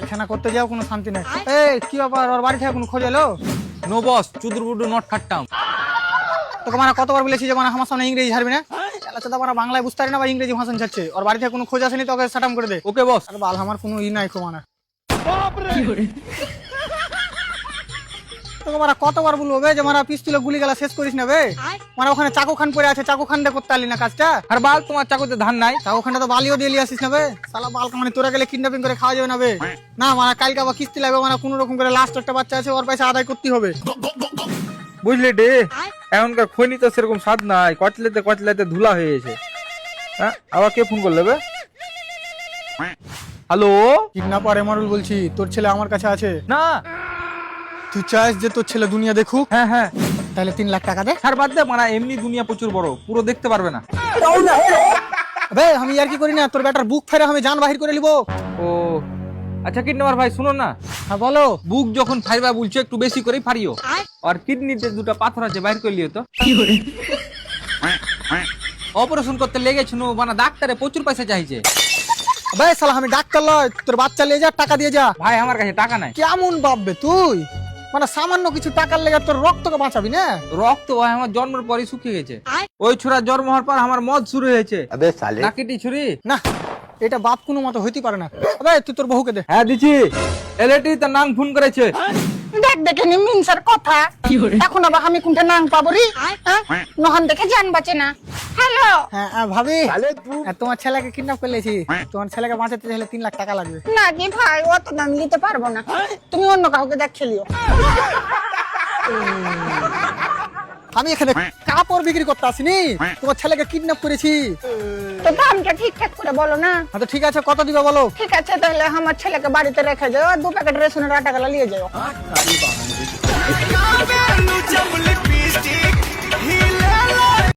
দেখাশোনা করতে যাও কোনো শান্তি নেই। এই কি ব্যাপার, ওর বাড়ি থেকে কোনো খোঁজ এলো? নো বস, চুদুর বুডু নট খাটতাম। তোকে মানে কতবার বলেছি যে মানে আমার সামনে ইংরেজি ছাড়বি না? চালা মানে বাংলায় বুঝতে পারি না বা ইংরেজি ভাষণ ছাড়ছে। ওর বাড়ি থেকে কোনো খোঁজ আসেনি, তোকে সাটাম করে দে। ওকে বস। আরে বাল, আমার কোনো ই নাই খো মানে। তোকে মানে কতবার বলবো বে যে মানে পিস্তলে গুলি গেলা শেষ করিস না বে। মানে ওখানে চাকু খান পড়ে আছে, চাকু খান দিয়ে করতে পারলি না কাজটা। আর বাল, তোমার চাকুতে ধান নাই? চাকু খানটা তো বালিও দিয়ে আসিস না বে। শালা বাল মানে তোরা গেলে কিডন্যাপিং করে খাওয়া যাবে না বে। না মানে কালকে আবার কিস্তি লাগবে, মানে কোনো রকম করে লাস্ট একটা বাচ্চা আছে, ওর পয়সা আদায় করতে হবে। বুঝলি ডে, এখনকার খৈনি তো সেরকম স্বাদ নাই, কচলেতে কচলেতে ধুলা হয়ে গেছে। হ্যাঁ, আবার কে ফোন করলে বে? হ্যালো। কিডন্যাপার এমরুল বলছি, তোর ছেলে আমার কাছে আছে। না। তুই চাস যে তোর ছেলে দুনিয়া দেখুক? হ্যাঁ হ্যাঁ। তাহলে 3 লাখ টাকা দে। আর বাদ দে, মানে এমনি দুনিয়া প্রচুর বড়, পুরো দেখতে পারবে না। বে আমি আর কি করি না, তোর বেটার বুক ফেরে আমি জান বাহির করে নিব। ও আচ্ছা, কিডন্যাপার ভাই শুনো না, হ্যাঁ বলো। বুক যখন ফাইবা বলছো একটু বেশি করে ফারিও। আর কিডনিতে দুটো পাথর আছে, বাইর করে লিও তো। অপারেশন করতে লেগেছিল, মানে ডাক্তারে প্রচুর পয়সা চাইছে। বে শালা আমি ডাক্তার লয়, তোর বাচ্চা নিয়ে যা, টাকা দিয়ে যা। ভাই আমার কাছে টাকা নাই। কেমন ভাববে তুই? মানে সামান্য কিছু টাকার লেগে তোর রক্তকে বাঁচাবি না? রক্ত ভাই আমার জন্মের পরই শুকিয়ে গেছে। ওই ছোড়া জন্ম হওয়ার পর আমার মদ শুরু হয়েছে। নাকিটি ছুরি। না, এটা বাপ কোনো মতো হইতে পারে না। বে তুই তোর বহুকে দে। হ্যাঁ দিছি, এলএটি তার নাম ফোন করেছে। দেখ দেখে নি মিনসার কথা, এখন আবার আমি কোনটা নাং পাবো রে? নহন দেখে জান বাঁচে না। হ্যালো। হ্যাঁ ভাবি, তোমার ছেলেকে কিডন্যাপ করে লেছি। তোমার ছেলেকে বাঁচাতে চাইলে 3 লাখ টাকা লাগবে। না জি ভাই, অত দাম নিতে পারবো না, তুমি অন্য কাউকে দেখ খেলিও। আমি এখানে কাপড় বিক্রি করতে আসিনি, তোমার ছেলেকে কিডন্যাপ করেছি। তো দামটা ঠিকঠাক করে বলো না। আচ্ছা ঠিক আছে, কত দিবে বলো? ঠিক আছে, তাহলে আমার ছেলেকে বাড়িতে রেখে যাও, আর 2 প্যাকেট রেশনের আটা গেলা নিয়ে যাও।